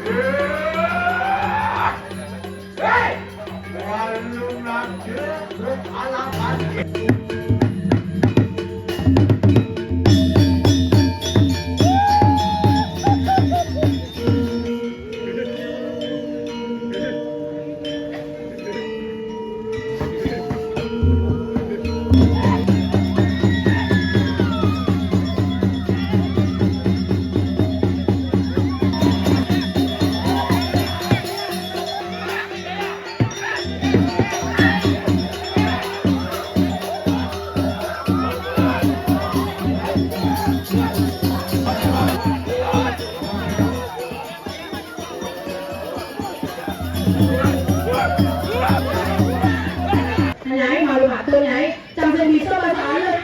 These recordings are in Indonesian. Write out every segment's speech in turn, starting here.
Hei, walau nak alasan. Nhảy mà luôn hạt tôi nhảy trong rừng bị sâu mà phá luôn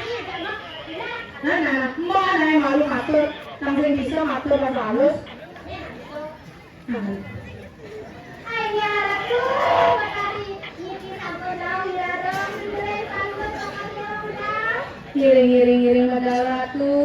nè nè mơ này mà luôn hạt tôi trong rừng bị sâu hạt tôi mà phá luôn ngiring pada ratu.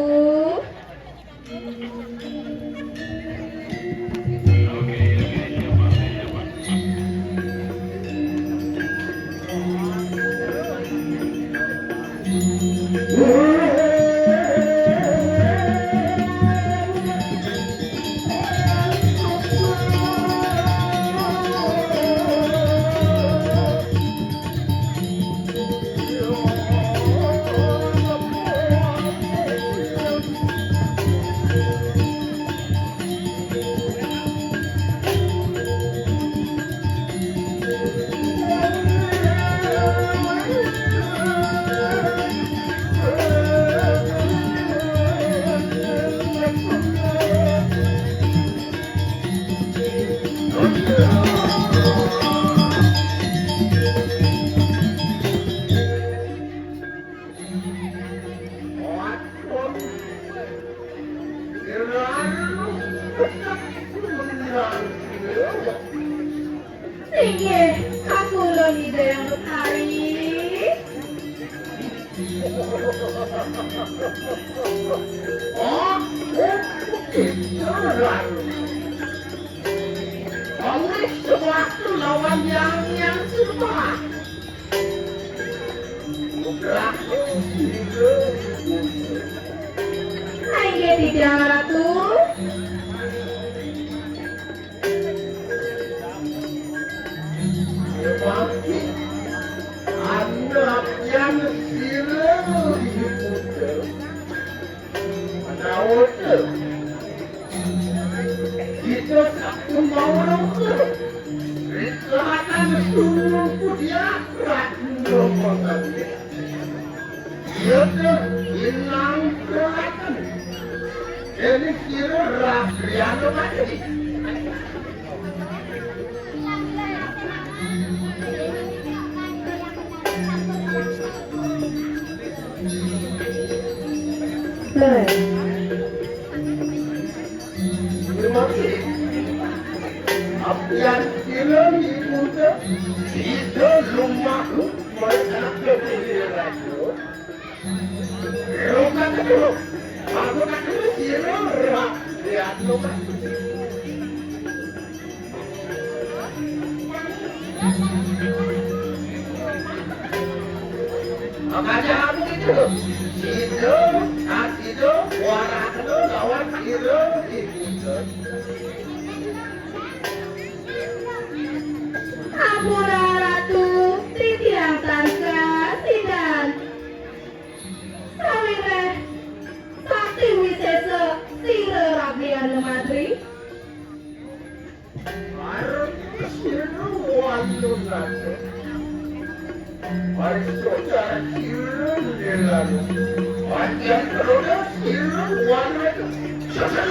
Tinggi, aku loh ide yang berhari. Oh, oleh suatu lawan yang semua. Ayo tidak ratu. Anak yang sirah diputar menawar kita satu mau kita akan suruh dia ratu mengambil dia hilang keratan jadi kira rakyat mati. Yang kira diputar itu rumahku mereka kebenaran rumah kedua aku nak kira rakyat rumah makanya aku itu itu itu warna lawan itu diputar. Ampura ratu, titiang tangga, sidan. Sawire, sakti wisesa, sira rabian lemadri. Harus sira walun ratu. Harus saudara sira lalu. Wajar roda sira walun. Mr.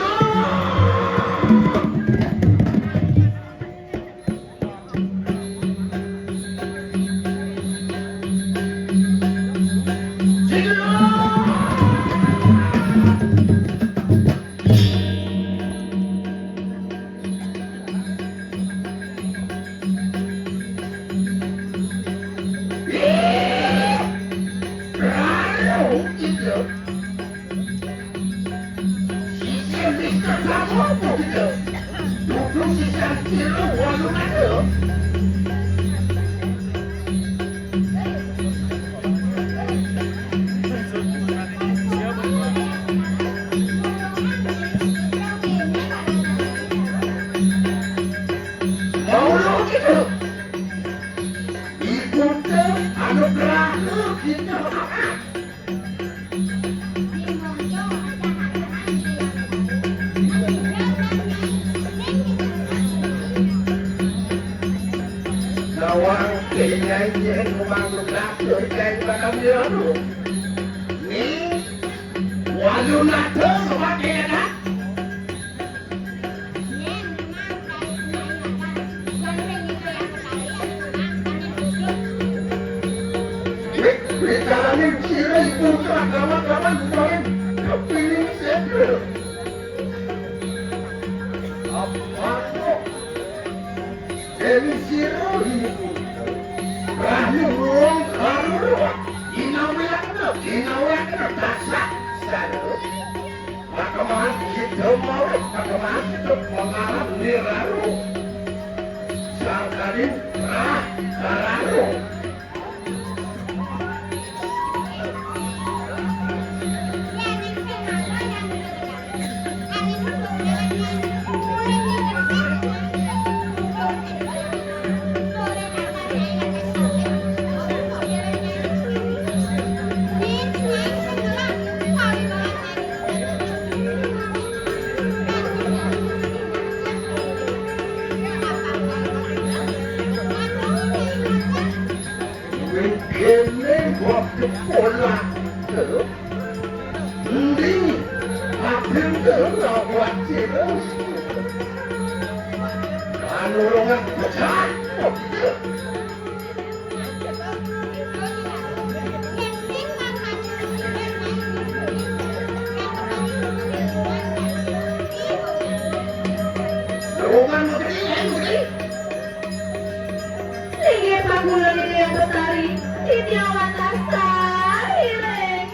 Tinggi pakulan itu yang bertari, titiang watas tahiring.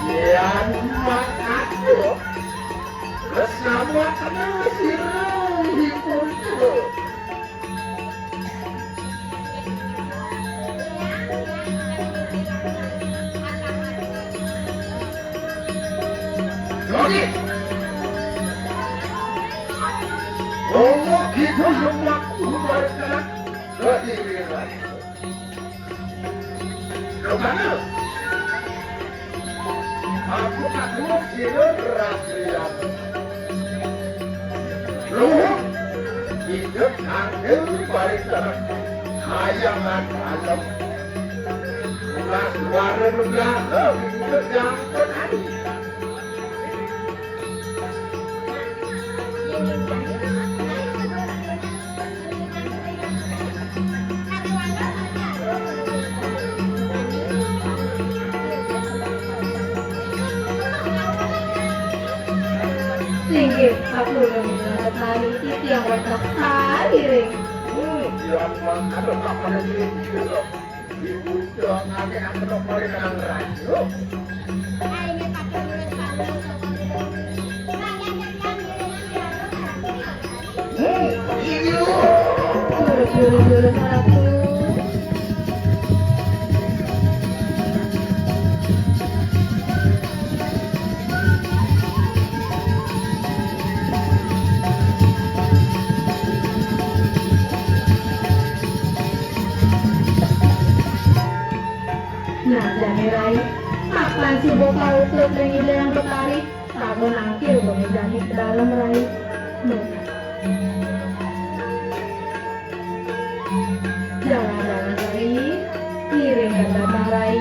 Yan makatu bersama sirah hipunku. Oke. Oh, kita semua bergerak ke diri lagi. Kemana? Aku takut sirah rakyat. Luhur, hidup angin barisan, hayangan alam. Bukan suara negara, kerjaan petani. Tinggi pakulan itu yang bertari, titiang watas tahiring. Yang ada pada diri juga. Ibu dong, ada pada kanang radio. Juru satu. Nah, jamirai, kapan si bokau utot dengan yang bertari? Takon angkil menjadi ke dalam rai. Jalan-jalan rai, kirim ke belakang rai.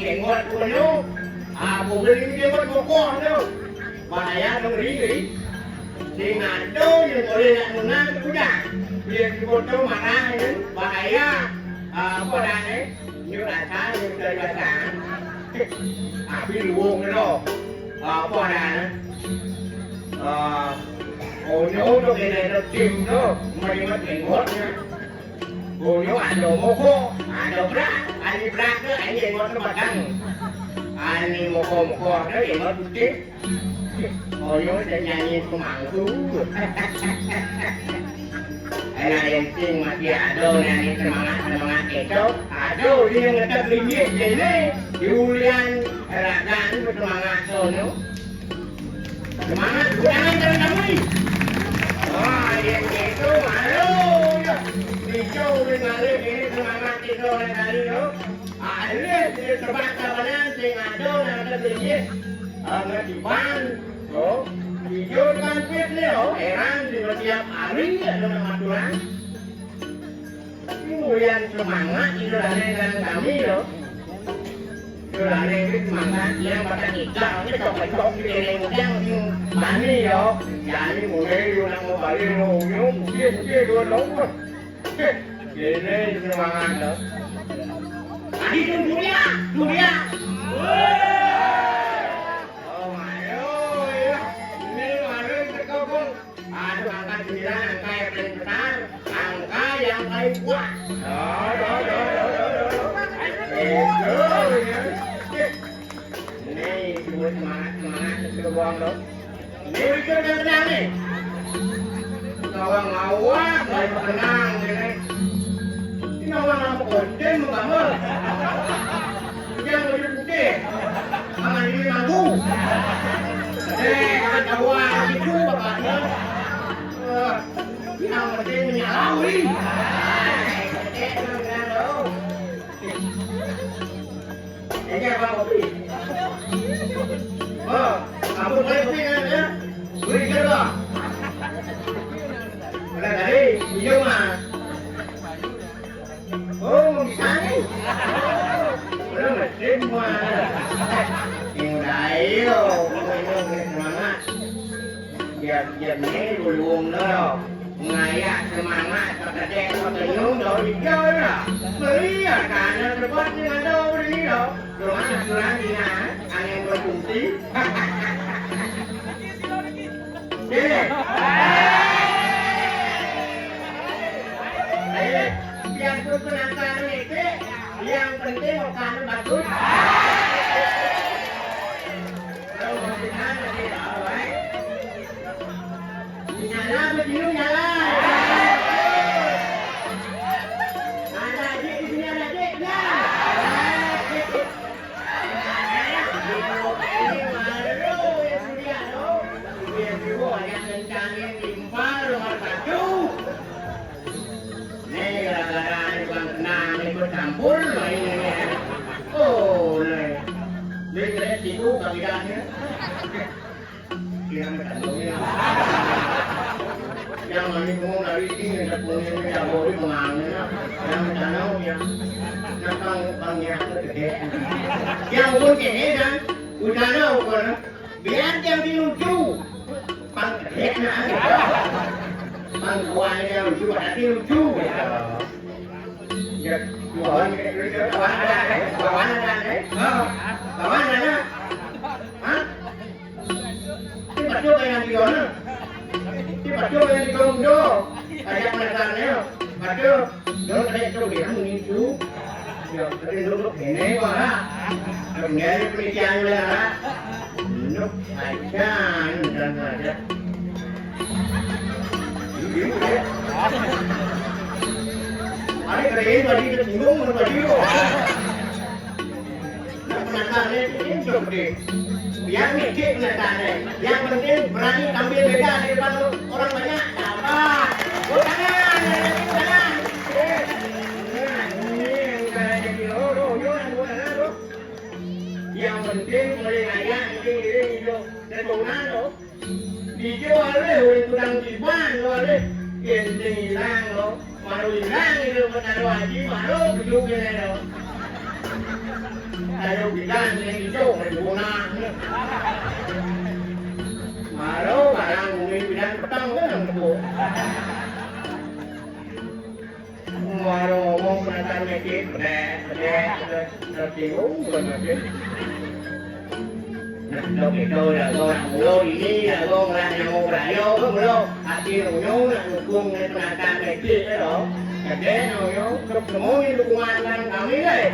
Jenggot penuh, beli dia berkokoh tu, bahaya dong riri. Dengan tu dia boleh nak menang sudah, dia foto marah ni bahaya. Apa dah ni? Ni rasa ni dah rasa. Api luang tu, apa dah? Oh no tu kena tu tim tu, mesti jenggot ni. Oh no ada moko, ada berat. Ani berat ke, ani jenggot tu batang. Ani moko tu jenggot putih. Oh no dia nyanyi semangku. Anak yang sing masih ada nyanyi semangat itu. Aduh dia ngetak ringgit je ni. Julian rakan bersemangat tu no. Semangat jangan terlalu ni. Yang itu malu. Hijau dengan ini semangat itu dari itu. Lihat dia terbang ke mana sing ada nak terlihat. Ngerti ban. Oh, hijau dengan pit ni heran di setiap hari ada nama Tuhan. Kemudian semangat itu dari kami loh. Itu dari semangat yang pada kita ni coklat di dalam yang bani yo. Jadi mulai orang mau balik mungkin dua lompat. Ini semangat loh. Tadi tu dunia. Oh mayo ya. Ini malu terkabung. Ada angka 9, angka yang paling besar, angka yang paling kuat. Ini dua semangat terkabung loh. Ini kita dah tenang ni. Kawan awak baik tenang ni. Ini orang apa konten mengapa? Jangan baju putih. Tangan ini mampu. Kan awak itu bapaknya. Yang penting menyalawi. Ini apa kopi? Kamu boleh kopi kan ya? Beri ke tak? Boleh tadi, hijau mah. Oh, bisa ni. Belum mesin mah. Yang lain minum semangat. Biar ni belum dah. Ngayak semangat kata dia kata nyum dah hijau dah. Beri karena lepas ni ada beri dah. Rumah asuran ni angin berfungsi. Sini. Yang tu penangkaran itu, yang penting makanan bagus. Kalau makanan nanti awal, nyala begitu nyala. Ada di sini ada campur ini. Oh, nih. Dia situ kabilannya. Dia macam ni. Yang mana pun dari sini kita punya kita boleh mengambil. Yang mana yang nakang pangnya terkait. Yang mungkin ni kan, udara pun biar dia lucu. Pangketnya pangkuannya lucu, hati lucu. Ya, kawan ada. Kawan ada. Hah? Betul yang di sana. Betul yang di Gondo. Ada penasarannya. Betul. Dulu saya itu bilang itu. Ya, tapi dulu ini kok. Kemudian penelitian lah. Nuk aja dan ada. Ini dia. Hari kerja tadi kita bingung tadi. Penasaran ini seperti biar mikir penasaran. Yang penting berani tampil beda di depan orang banyak. Apa? Jangan. Yang penting melingaya itu keturunan lo. Dijual oleh tukang tiban lo oleh genting hilang lo. Malu hilang itu menaruh haji malu hidup ini lo. Ayo bilang yang hijau keturunan. Malu barang bumi bilang petang kan tu. Malu ngomong penasaran mikir tersinggung benar. Lúc thì tôi là tôi làm lô đi đi là con là nhà một lại vô không lô hati nhú là quân nên là càng này kia cái đó là thế nào nhú lúc mối lúc công an đang làm ý đấy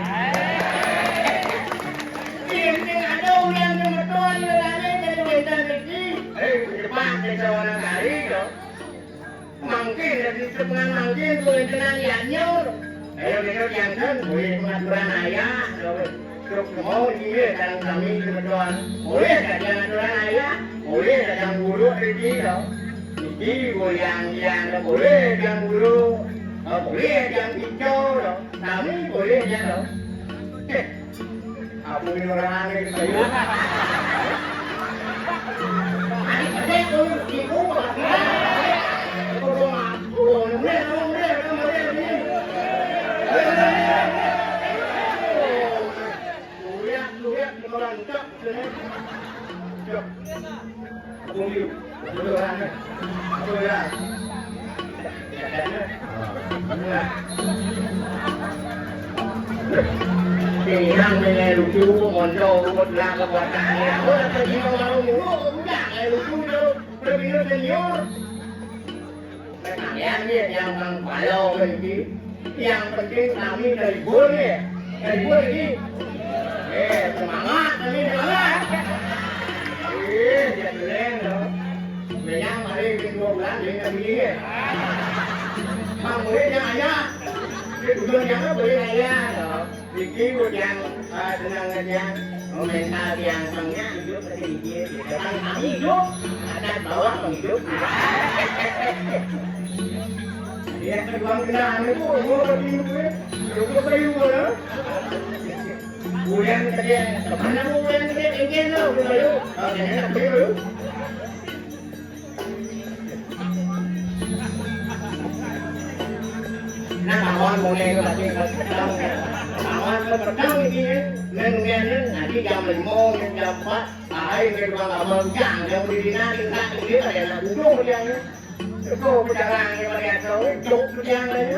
tìm nhưng ở đâu em nhưng mà tôi là lên cái người ta này đi ê cái bạn cái trò là cả đi đó mằng kia là đi chụp ngang mằng kia tôi cho nên dàn nhớ ê cái nó dàn thân của mình là này á rồi mau dia dan kami berdoa boleh saja aturan ayah boleh yang guru ini loh ini goyang yang boleh yang guru boleh yang hijau loh kami boleh ya loh aku ini orang ini saya saya tu ibu aku aku orang cak cak tunggu dulu kan aku ya yang dengan lucu mondo modal kekuatannya aku tadi mau enggak lucu tu berbina senior yang bang Palo ini yang penting kami dari boleh ini semangat kami semangat dia keren loh memang hari minggu bulan dengan dia bang boleh yang ayah tujuan yang boleh ayah loh bikin yang tenang aja mental yang tengah hidup seperti dia datang kami hidup ada bawah hidup dia keduang kenaan itu gua begini gua kayu loh Bulan kerja, mana bulan kerja tinggi tu, baru, jangan nak baru. Nak kawan boleh ke lagi petang, kawan ke petang ini, nengen nanti jam 5, jam 4, hari ni orang abang jang, jam di nanti tak dia ada nak duduk dia ni, tu berjalan dia pada tu, duduk dia ni.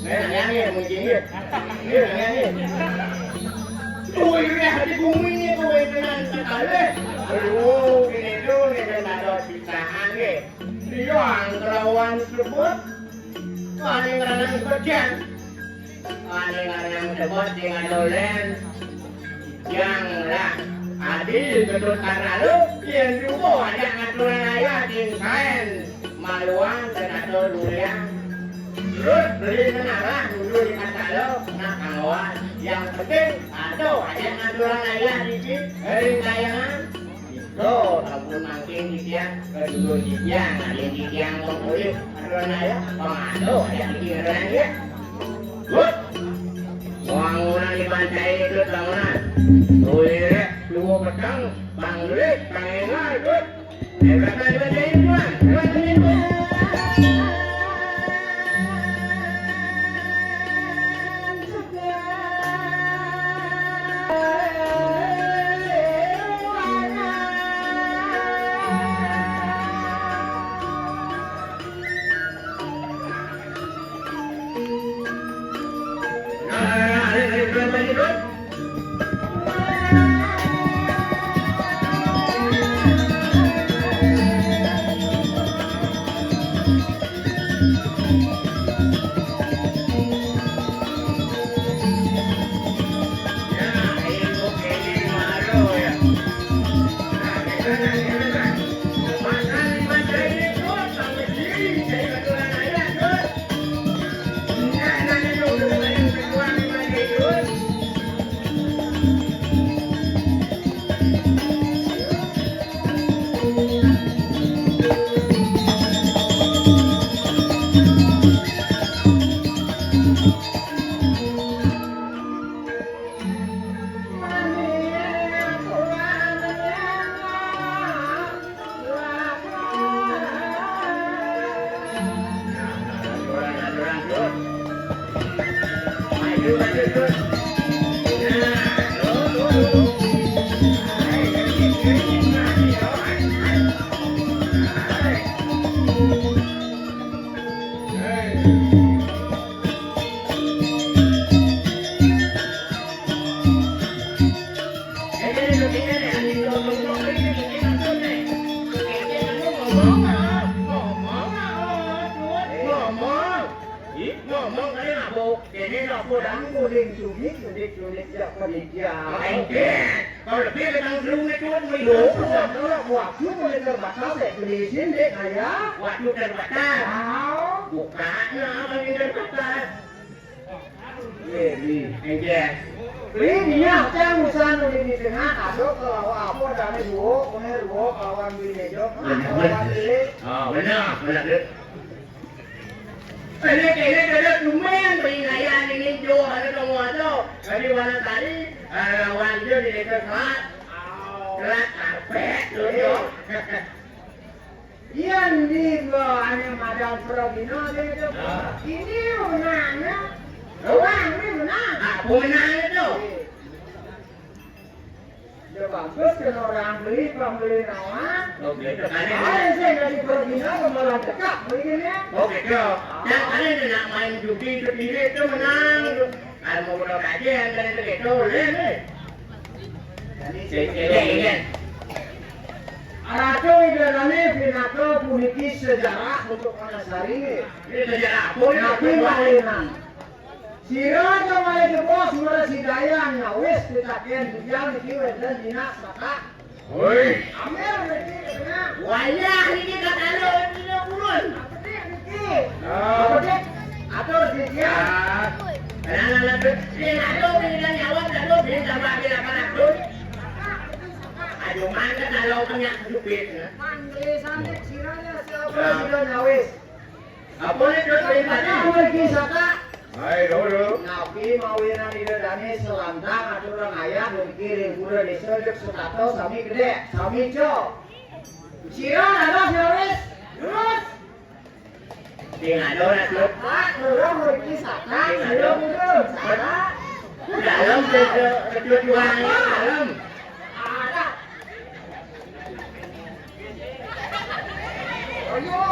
Yang ni mungkin ni. Tôi ra đi cùng với tôi dengan sekali. Aduh, ini tu ni ada citaan ni. Yang rawan tersebut, ada yang kerja, ada yang terbot dengan dolen, yang lah. Adi gedut lalu, yang juga ada aturan ayah di kain maluan dan atau durian. Terus beli kenapa dulu di kata lo nak kawan yang penting ada aturan ayah di sini tayangan itu kamu makin di tiang kedua di tiang ada di tiang pengurus aturan ayah pengado ada di tiang ya good Wangunan dibancai itu bangunan. Tulis dua petang, banglit, pangengar, ikut. Berapa dibancai itu kan? Dibancai itu. Ngomong cái nào bộ để nên là cô đáng cô đình chủ đích dạ cô đình dạ anh kia còn là biết cái thằng lưu cái chuột mới đủ nó là quả chút lên cơ bạc nó sẽ lì xin đấy này á quả chút lên bạc ta buộc cá nó bao nhiêu lên bạc ta về gì anh kia lý thì nhá trang một san rồi thì từ hát à đó có cô đã đi bố cô hay bố có ăn gì này đó bên là được Ada lumayan pengayaan ini jo ada semua tu. Jadi warna tadi lawan dia di dekat kelas karpet tu jo. Yang di ane madal Prabino dia tu. Ini menangnya. Orang ni menang. Aku menang itu. Dia bagus kan orang beli pembeli nama. Okey, ada saya dari Prabino ke malah dekat begini. Okey, yang ada tu nak main judi tu diri tu menang. Kalau mau berdoa kajian dari itu boleh ni. Jadi, Arato idarane pinato puniki sejarah untuk Anasari. Ini sejarah puniki balinan. Sira kamay ke bos mula si Dayan na wis titakian bigyan ni Kiwet dan dinas maka. Hoy, amer lagi na. Wala ini katalo ni urun. Apa dia? Atur dia. Ana dia atur dia nyawat atur dia tambah dia atur. Ayo mana kalau banyak dupit. Manggil sampai siranya siapa dia nyawis. Apa ni dia tadi lagi saka? Hai dulu. Nabi mawina di dadane selantang aturan ayah berkirim kuda disojok setato sami gede, sami co. Sira ada nyawis. Terus tinggal dona tu. Belum lagi saka, belum. Dalam kejujuran dalam. Ada. Ayo.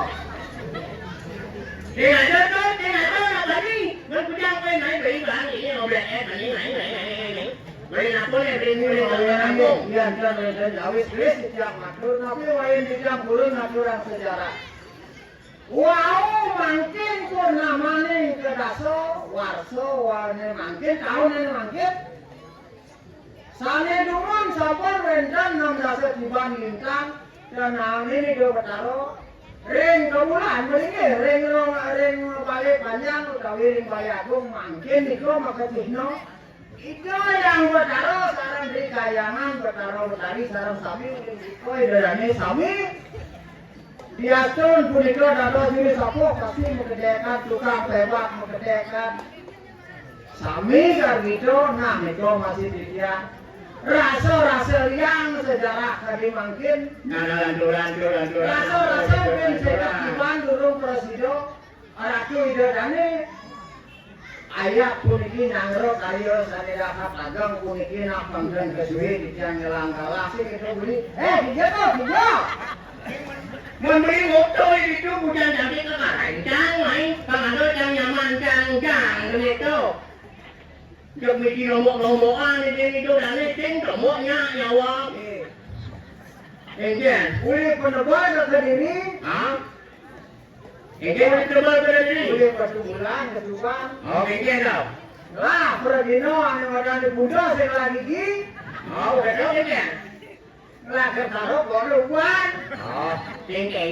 Tinggal nak lagi. Berpujang ke naik beli barang ini mobil naik. Beli apa ni beli ni kampung. Biar kan ada jawis list yang matur tapi lain tidak boleh aturan sejarah. Wow, mungkin pun namanya kedaso, warso, warne mungkin tahun ini mungkin. Sane duman sabar rendan 16 tiban lintang dan ini dua bertaruh. Ring kebulan begini, ring balik panjang, utawi ring balik agung, mungkin itu maka cihno. Itu yang bertaruh sarang di kayangan, bertaruh betari sarang sami, itu idane sami. Diatur punika dados diri sapok kasih mengedekan tukang tebak mengedekan Sami karito nah itu masih dia rasa-rasa yang sejarah tadi mungkin Lantur. rasa-rasa yang sejarah kiban durung presido ratu idodane ayah puniki nangro kayo sanira kapagang puniki napanggan kesuwi ditiang nyelang galasi gitu beli dia tuh Memberi motor itu bukan jadi kekarancang, kalau yang nyaman cang begitu. Jok mikir lombok-lombokan itu dan itu tomoknya nyawa. Enggak. boleh penebal ke diri Hah? Enggak tebal ke diri. boleh pertumbuhan ketuban Oh, enggak tau. lah peradino ane wadane budo sing lagi ki Oh, betul enggak. lah ketaro boluan Oh, enggak.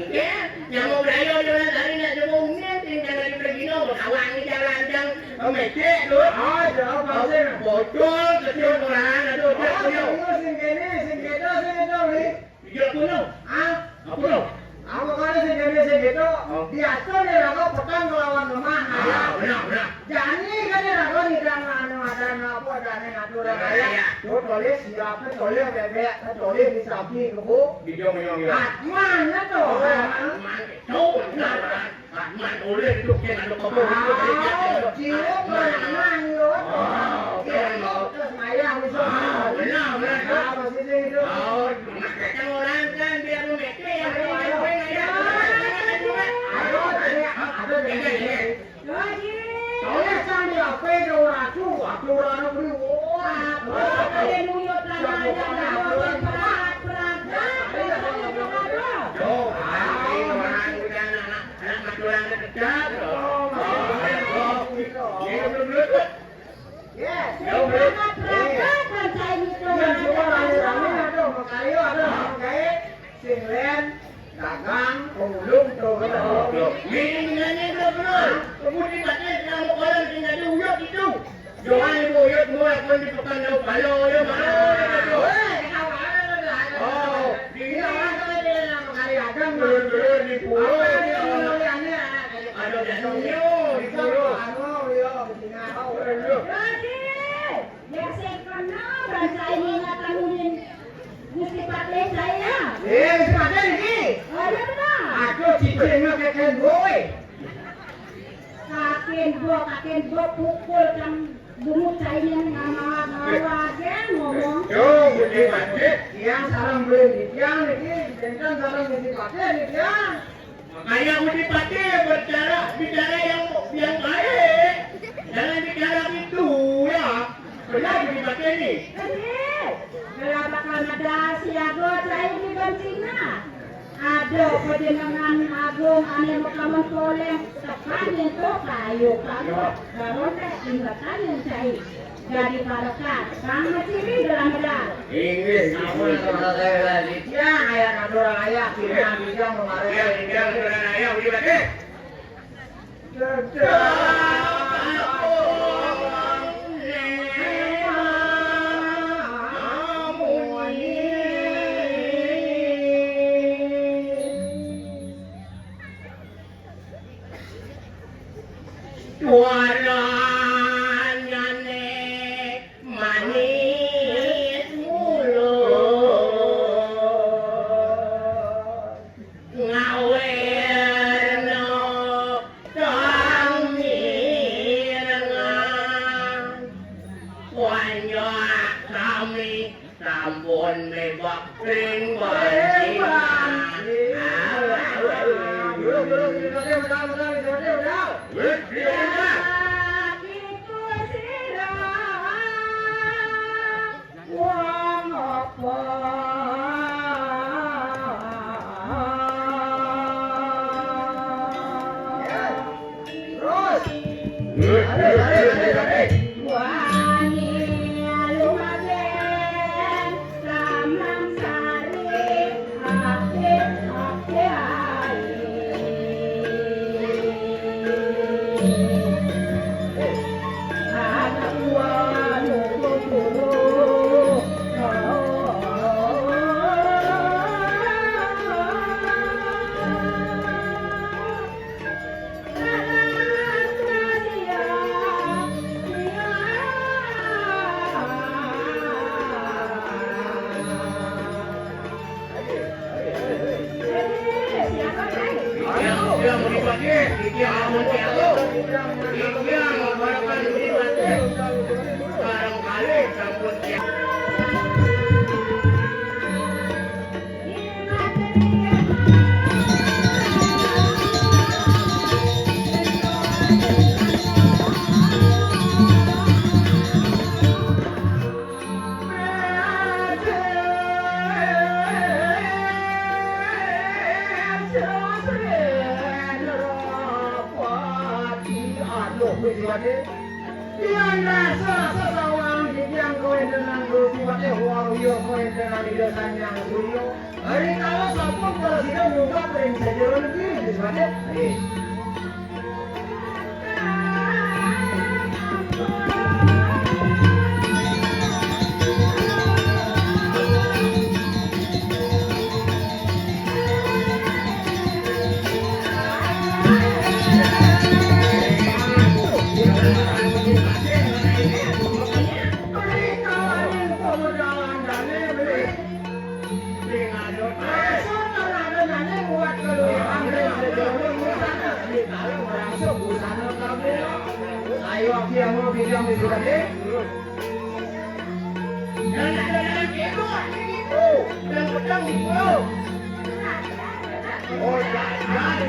Yang mau belajar jalan hari nak jemungnya, tinggal lagi pergi no, kawan ni jalan-jalan, mecek tu. ah jauh pasir Bocor, kecil orang, aduh, dia punya. sing kene sing kedo sing itu li Dia punya. ah Apa tu? apa kali sing kene sing kedo biasa nih raga petang melawan lemah Ah, benar. Jani kan ya raga ni dang anu ada apa dane aturan raya yo tulis siapa tulis bebek tulis di sapi kebu Video menyong ya. mana tuh Man boleh duduk yang ada kabel itu dari dia. jiwa mana yo terus maya bisa Benar. apa sih itu Oh, macam orang kan biar mecek yang ada Soalnya sambil apa itu ratu orang beli wah dagang ulung tuh Jangan ibu yuk muat pun di pekan jauh kalau ya mana. Oh, dia belum di pulau ada danaunya di pulau. Kakek gua pukul kan bunut cainya ngawagen ngomong. Yo, beli pakai. Yang sarang beli yang ini jangan sarang beli pakai nih yang Makanya beli pakai bicara yang baik. Jangan bicara itu ya. Benar beli pakai ni. Kalau bakal ada siago cair di bensinnya. Ada pejenengan agung ane makaman koleng tekan itu kayu baru teh tinggalkan yang cair jadi barakat sama ciri dalam Inggris. namun saudara dia ayah orang ayah kita bisa mengarahkan Yang ayah beli pakai. Warnanya manis mulut ngawerno tamirngan wanyo kami sampun mebak ring banjingan Pakde, iki amun aku. Iki ngobrokan di Pakde. Barangkali sampun tiap. Yang rasa sesawang yang kau dengan bersifatnya wario kau dengan hidupan yang suyo. Hari kalau sapun presiden juga paling saja lagi disebutnya. Ayo dia mau bilang di sini. Jangan gitu, itu. Dan pedang itu. Oh, jangan.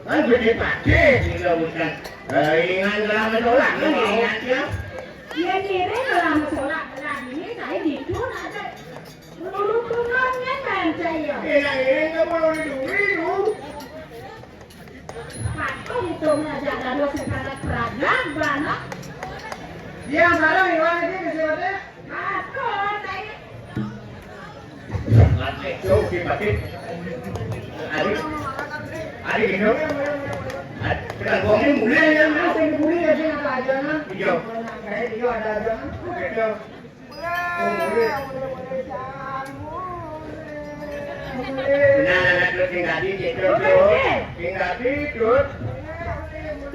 Kan gede Pakde, juga bukan. Ingat lama tolak, ingat ya. Dia kira dalam sholat ini saya tidur aja. Dulu turunnya kan saya. Ini nggak perlu dulu. Patung itu ngajak lalu sekarang peradaban. Dia salah Iwan ini disebutnya. Patung saya. Nanti tuh Pakde. Adik gitu. Kita ngomongin mulai ya. Masih dibuli ya sih ada aja nah. Iya. Kayak dia ada aja. Gitu. Nah, anak tinggal di situ. Tinggal tidur.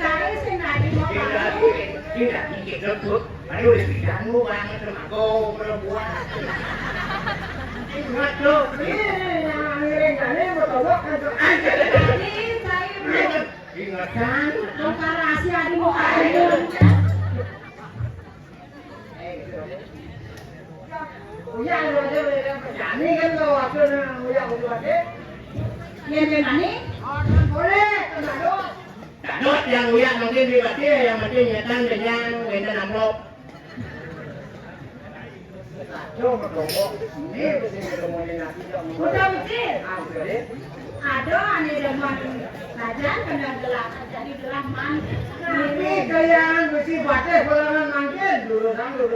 Saya sih nggak mau Tinggal di situ. Aduh, pikiranmu banget sama aku perempuan. Ingat lo. Ini yang ngiring kali mau tolok kan. Ingetan. Buka rahasia di muka itu. Uya lu aja yang kerjani kan tuh waktu uya aja. Yang mana? Boleh, kenal. Kadot yang uyak mungkin dibati, yang mati nyetan dengan wenda amplop. Kacau berdombok. Ini mesti ketemu dengan kita. Udah kecil. Aduh, Ada ane demen sajan kena gelap jadi gelap man. ini kayak mesti baca pelangan mangkin dulu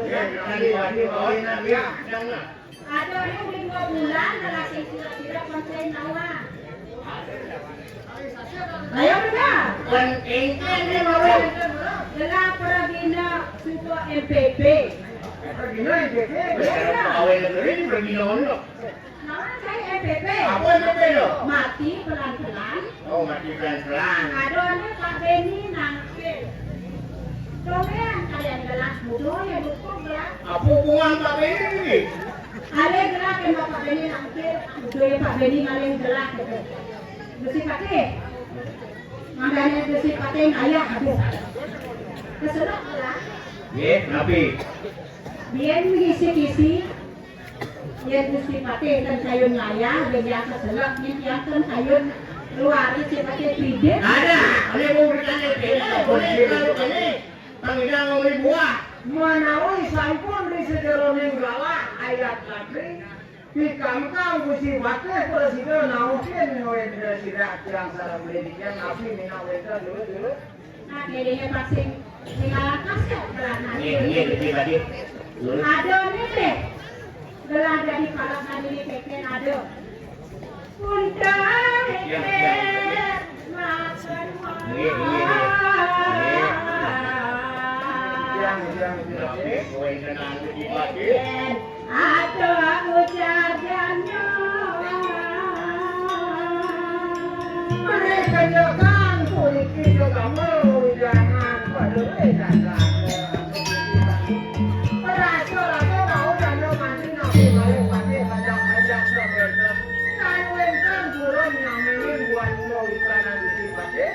Ya, tadi wadi bawain dia. Ada ni udah 2 bulan dalam kira-kira konsen nawa. Ayo benar. Kan engkan dia bawa. Dalam peragina suku MPP. Gila ini. Awal negeri ini berbina. Nawa saya MPP. Apa yang berbeda? Mati pelan-pelan. Oh, mati pelan-pelan. Ada ni Pak Beni nangkil. Domen kalian gelas mudo ya dukung gelas. Apa hubungan Pak Beni ini? Ada gelas yang Pak Beni nangkil. Mudo ya Pak Beni ngaling gelas gitu. Besi pakai. Makanya besi pakai ayah aduh. Keselak gelas. Ya, Nabi. Biar mengisi-kisi. Yang besi pakai kan sayun ngayah. Biar keselak. Yang sayun luar si pakai pide. Ada. Ini mau bertanya beda. Boleh kalau ini. Panggilan mau beli buah. Manawi sampun di sejeroning galak ayat lagi. Di kangkang gusi wakil presiden naukin wendra sirak yang salah pendidikan nabi mina wendra dulu. Nah, jadinya pasti mengalahkan gelas Ini tadi. ada nih deh gelas dari palak nadi peken ada punta makan ada ucapannya Mereka jangan kulikin juga mau jangan pada mereka. Perasaan aku mau jangan mandi nabi mau pakai ajak sebentar. Kan wentan turun yang ini buat mau ikanan di pakai.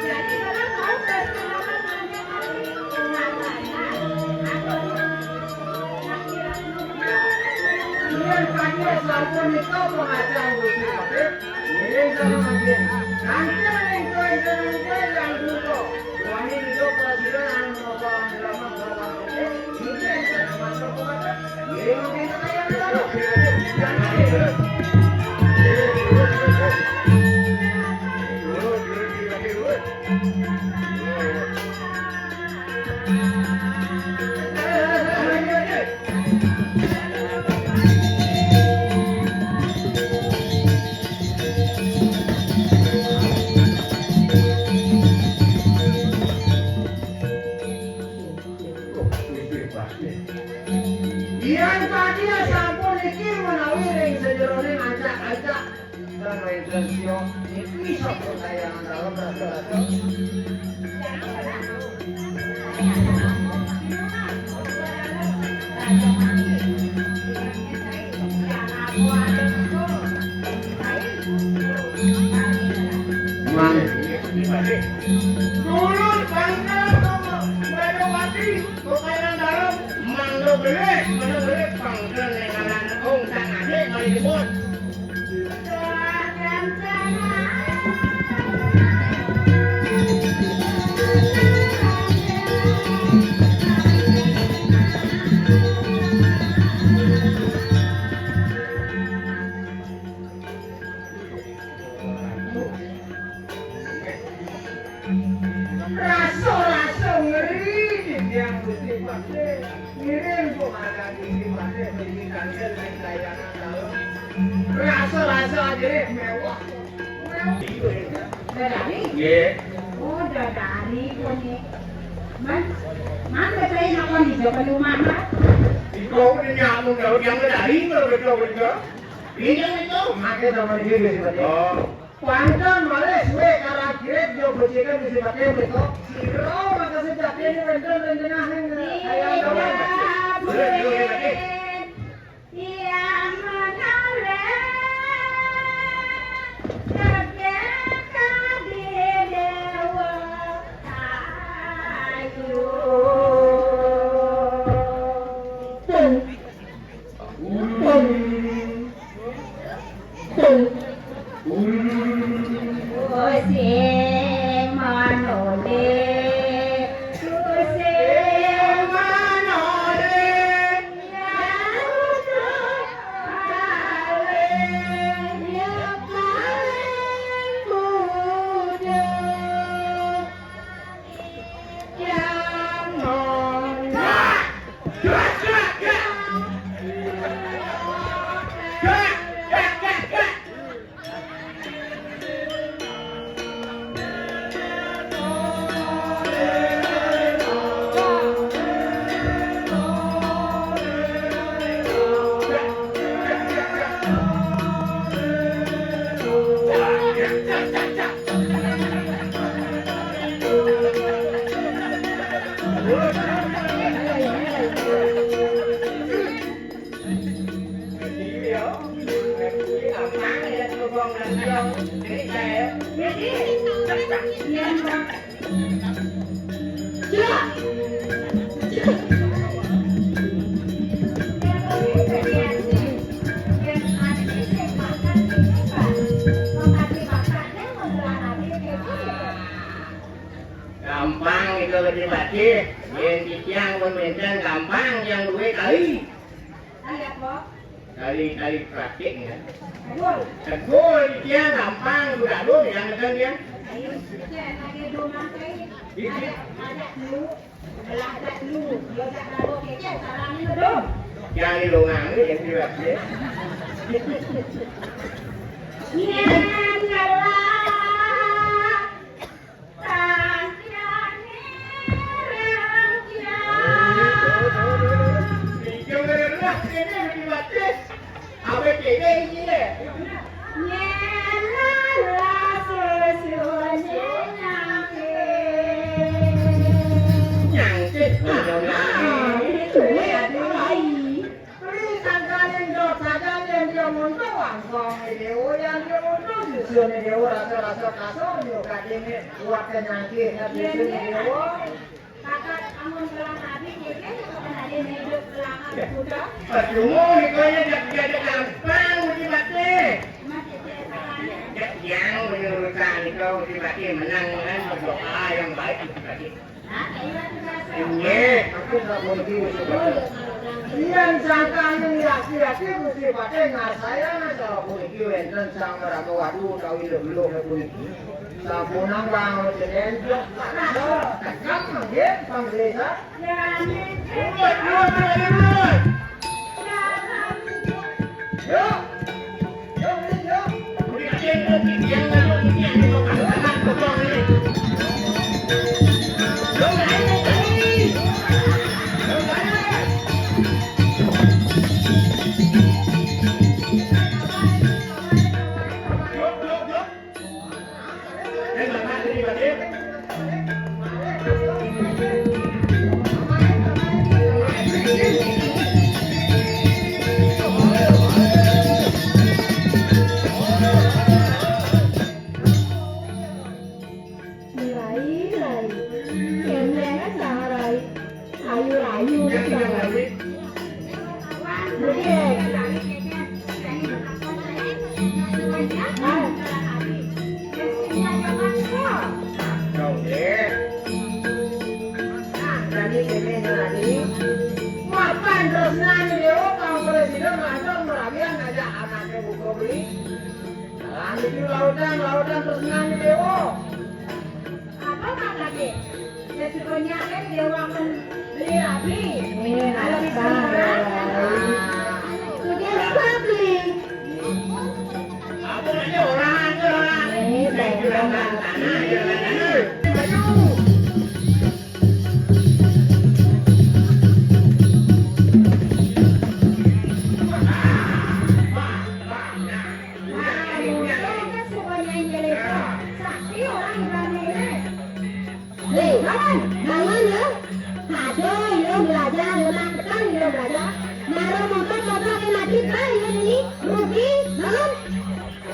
jadi kalau mau berpengalaman ada kali Ini pagi sampun itu pengajar gusi pakai. Ini sama mungkin. Nanti itu yang dulu. Wani hidup presiden mau bawa drama bawa ini yang masuk kepada. Ini mungkin ayam dulu. Yang tadi sampun iki menawi ring sejeroning ajak-ajak dan intensio iki sapa sayang dalam rasa-rasa. Dulu bangga Megawati, kekayaan dalam, mando belik, mana belik panggilan yang ngaran ong sang adik kali disebut. Rasa-rasa ngeri yang Gusti Pakde ngirim kok ada di Pakde pendidikan dan layanan dalam rasa-rasa jadi mewah Dari? Nggih. Oh, dari kone. Man katanya nak kondisi ke rumah mah. Ikaw din nyamong daw yang dari kalau betul betul. Pinjam itu. makai sama dia Gusti Pakde Oh. Kuantan males we karena kiret jo bocikan Gusti Pakde beto siro maka sejak ini bentar dan jenahin ayam doang Yang menoleh terdekat di dewa ayu. Tung, tung, tung. Kusing manoleh, kusing manoleh, yang untuk kawin, yang kawin muda, yang nolak. Gampang itu lebih bacis. Yang diciang pemerintah gampang yang duit kali. Kali praktik ya. Tegul diciang gampang budak lu yang ngedan dia. Yang di longang itu yang di bacis. rasa-rasa kasar yo kadene kuat nyangkir nya bisu dewa Kakak amun belang habis ya kan ada hidup belang kuda. Percuma nikahnya jadi gampang di batik. Yang menurutkan nikah di batik menang dengan berdoa yang baik di batik. Ini aku tak boleh Iyan sangka yang laki-laki mesti pakai ngasaya nasa puniki wenten sang meraka waduh tau ilo-ilo ke puniki sapunang bangun senenjok tekap manggil panggilisa yuk Anu laudan terus nanya dewo. Apa lagi? Ya sebenarnya kan dewa kan beli rapi. Kalau bisa sudah rapi. Apa aja orang. Saya juragan tanah. Bangun ya. Aduh, lu belajar, lu makan, lu belajar. Naruh motor kena kita ini rugi, bangun.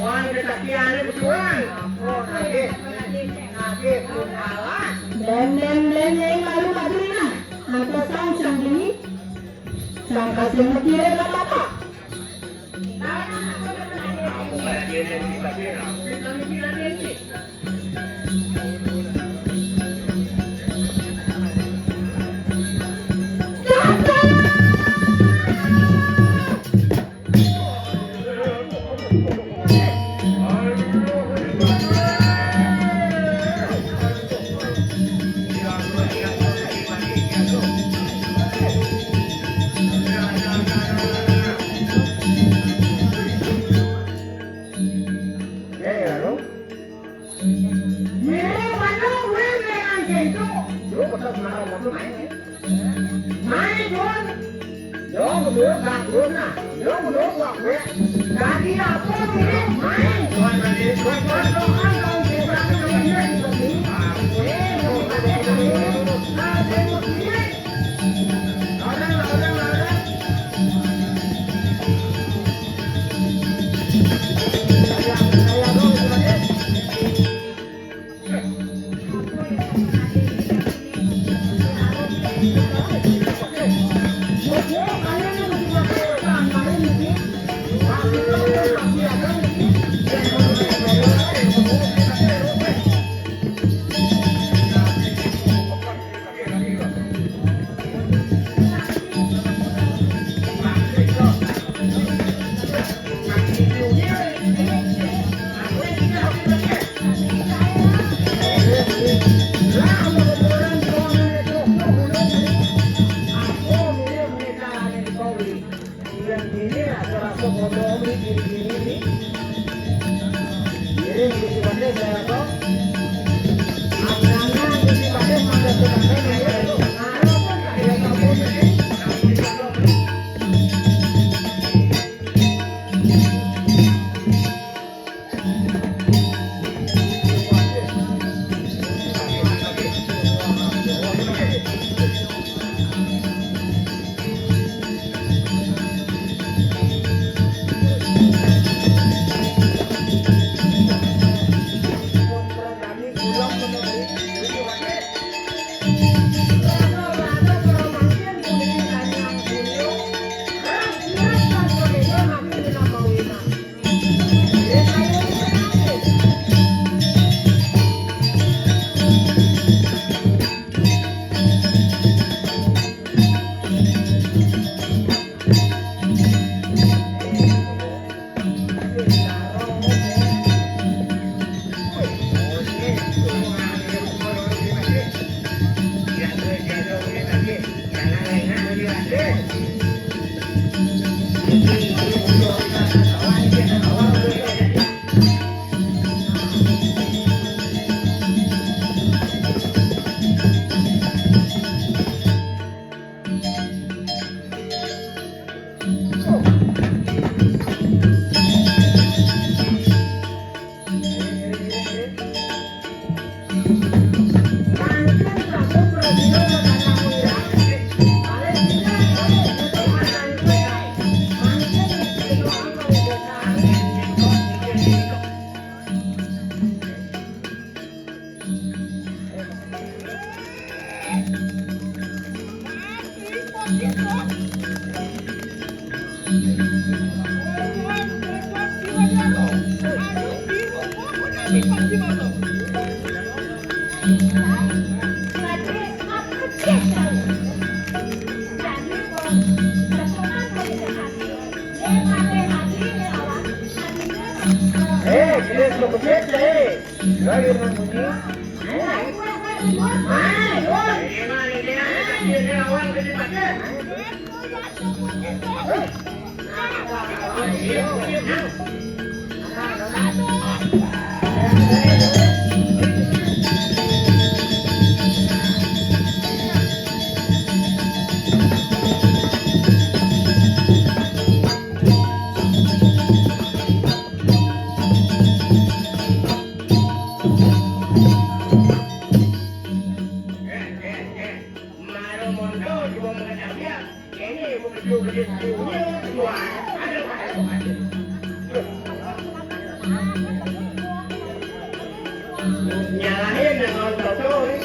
Wan kesakiannya betulan. Oh, nage kunalan. Lem lalu bagaimana? Apa sang ini? Sang kasih mutiara apa? Aku kayak dia yang dikasih. Kami bilang dia sih. Jenis lokupet lagi bunyi. Nyalahin dan nonton terus.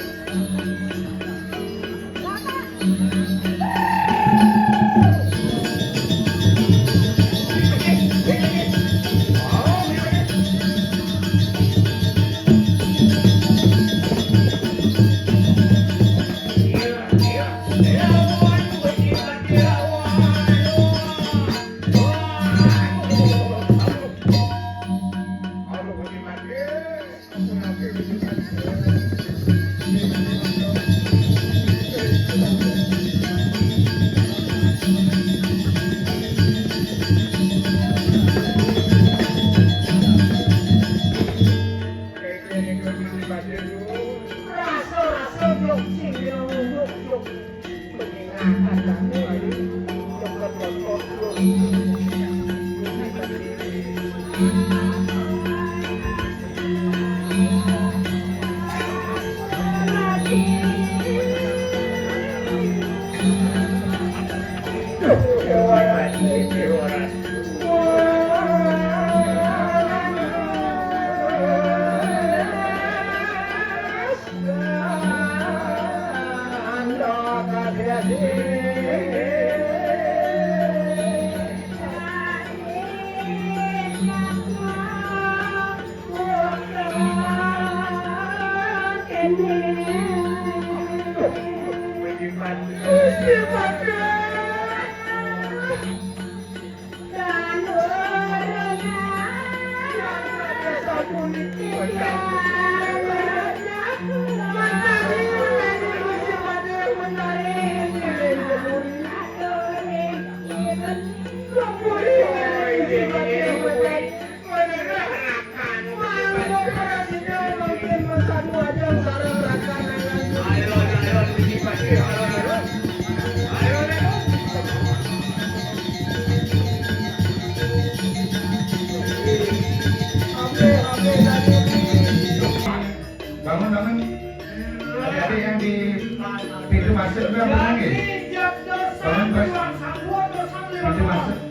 Bangun. Adik-adik yang di pintu masuk juga menangis. Bangun, Bos. Pintu masuk.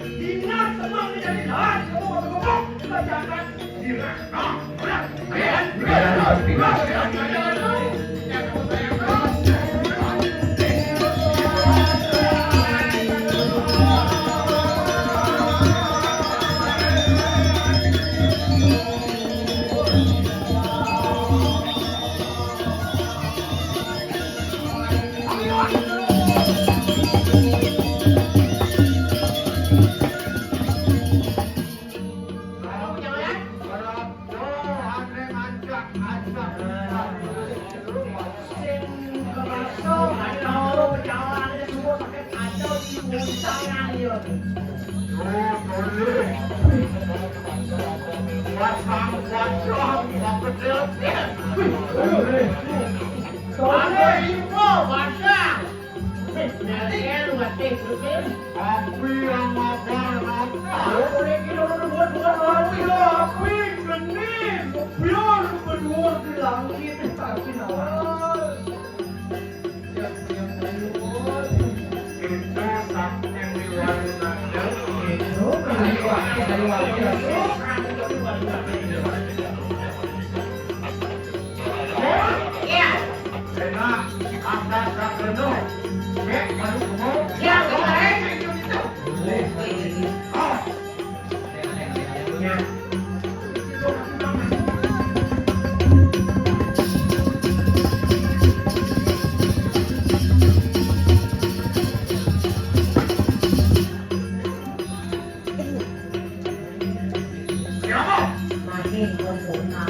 angin berdoa.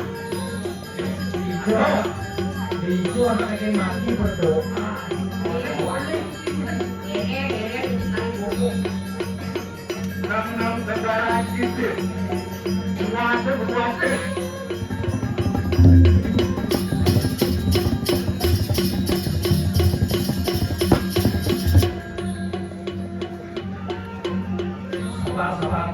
Itu anak lagi mati berdoa. Nang negara kita, kuasa berkuasa. Sabar.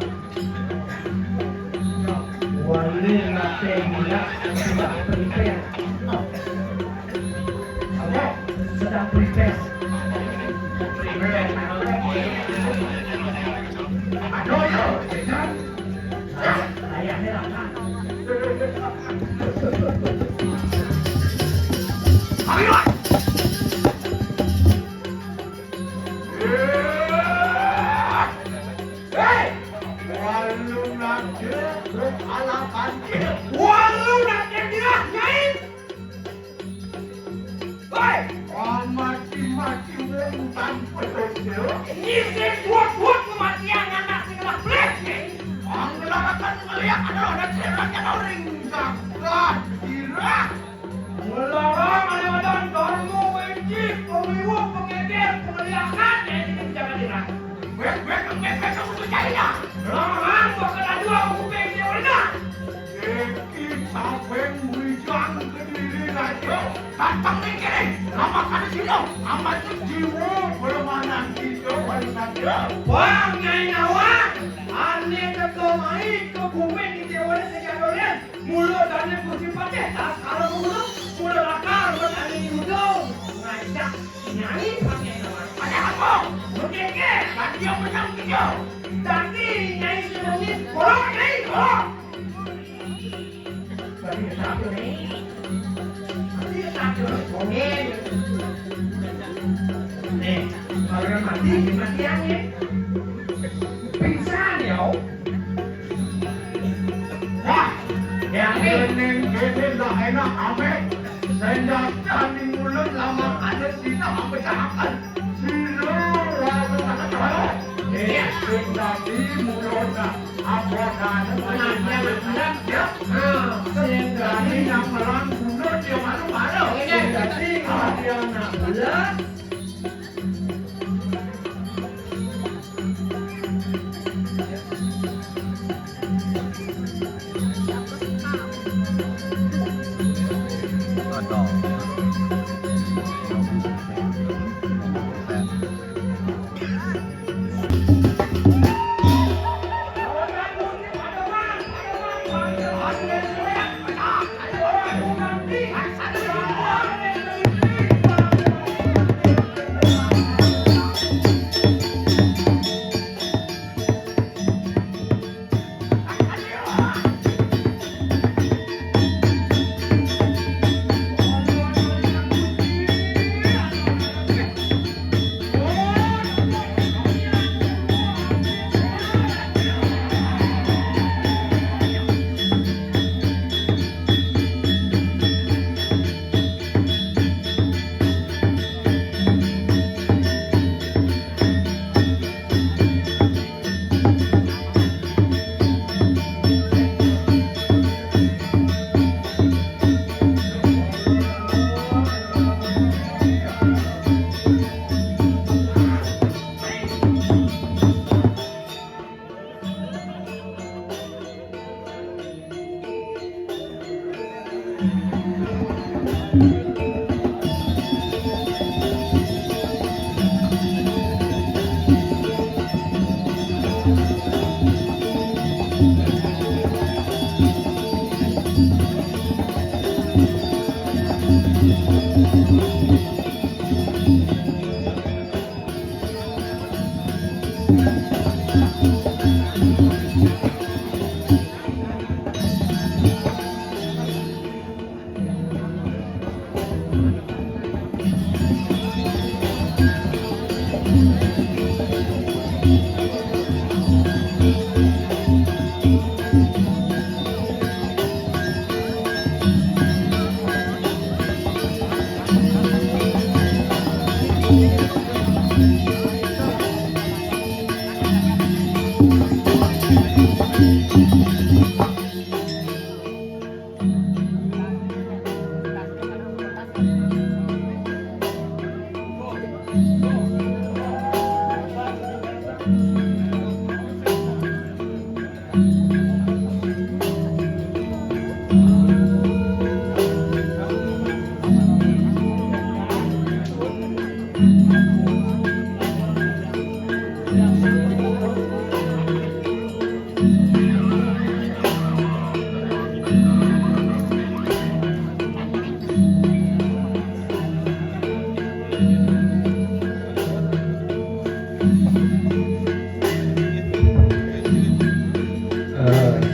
Wali nate gila sedang prepare. Apa? Sedang prepare. Aduh, ya. Ayahnya lah. Wah, nyai nawa, ane kekomai kebumen di dewan sejadolen, mulut ane bersifat tas kalau mulut lakar buat ane hidung, ngajak nyai pakai nawa. Pada apa? Mengeke, bagi yang menang video. Tapi nyai sedangin, kolok nyai, kolok. Bagi satu nih, bagi satu komen. Nih, kalau mati kematiannya. Pingsan ya. Wah, yang ini dah enak amet. Senjata di mulut lama ada sisa pecahkan. Silo lalu kata-kata. Senjata di mulut apa dan penanya berjalan ya. Senjata yang melang mulut dia malu-malu. Senjata dia nak bulat.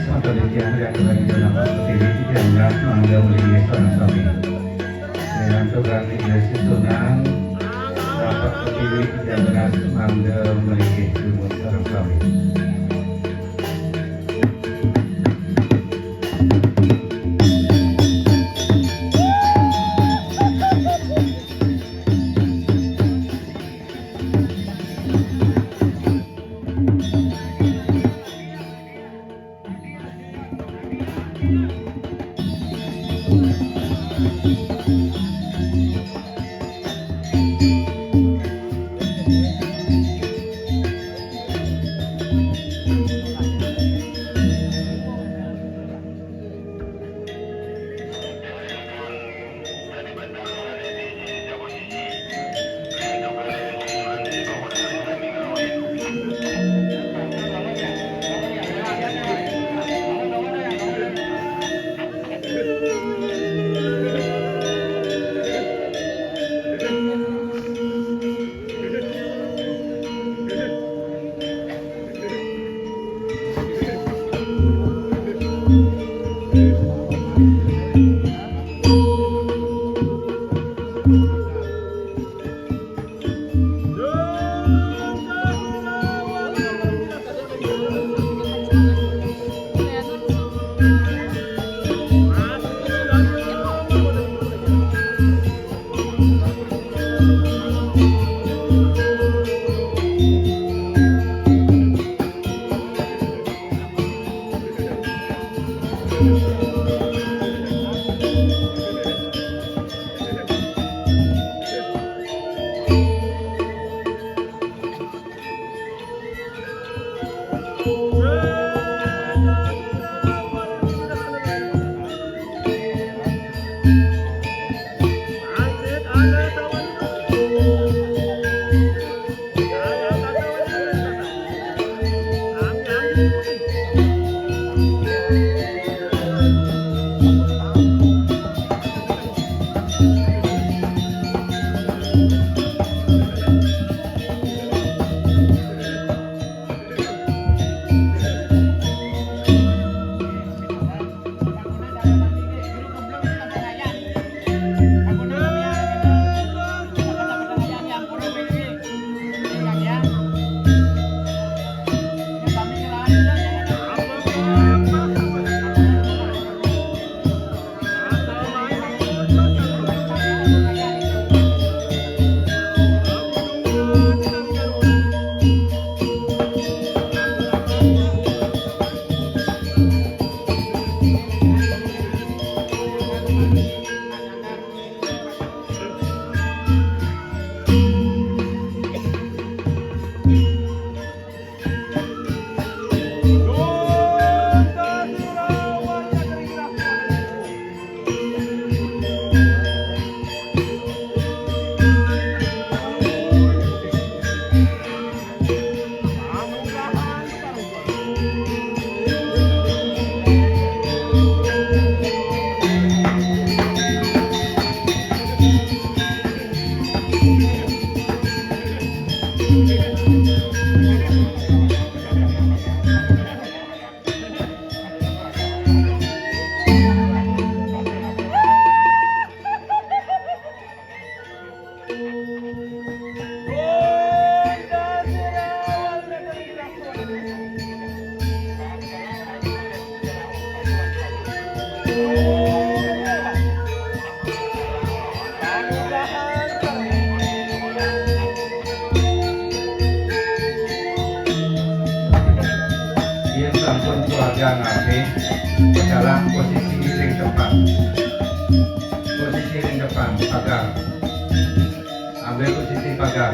Sampai di tiang yang kembali dalam TV yang berat mangga beli seorang suami dengan tugas iglesia sunang dapat TV yang berat mangga beli seorang suami. keluarga ngabe dalam posisi ring depan, pagar, ambil posisi pagar.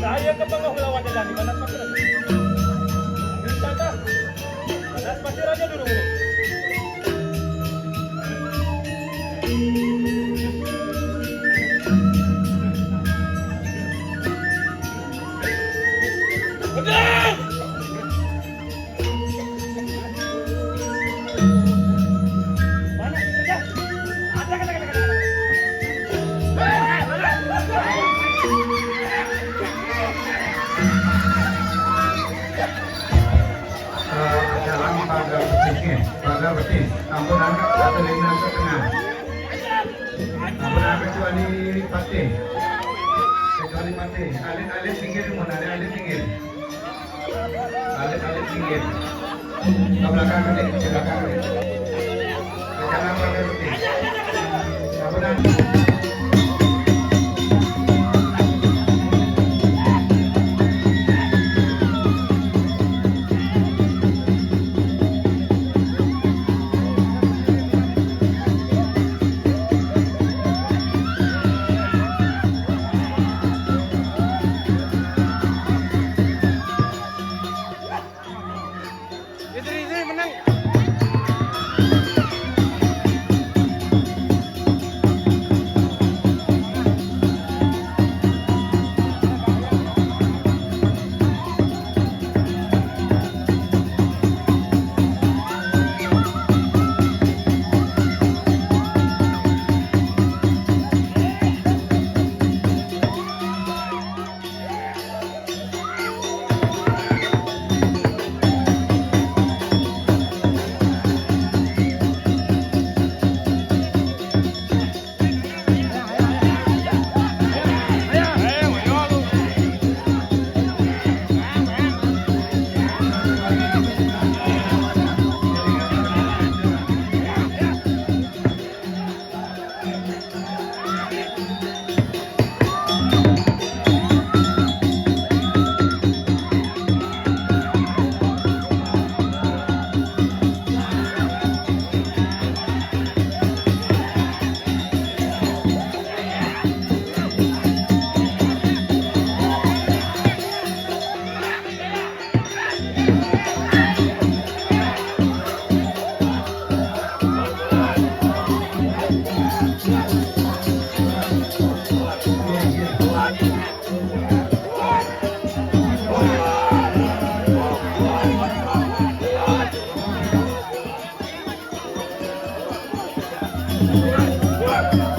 Saya ke bawah melawan jalan di mana pasir aja. Bisa tak? Panas pasir aja dulu. Udah! Mana? Udah. Ada kata. Dalam pagar betis, ampun angkat atau linang ke tengah. Ampun angkat kecuali pati, alit pinggir mun, alit pinggir, alit pinggir. Ke belakang betis, ke belakang betis. Ke jalan pagar betis. Ampun angkat. What?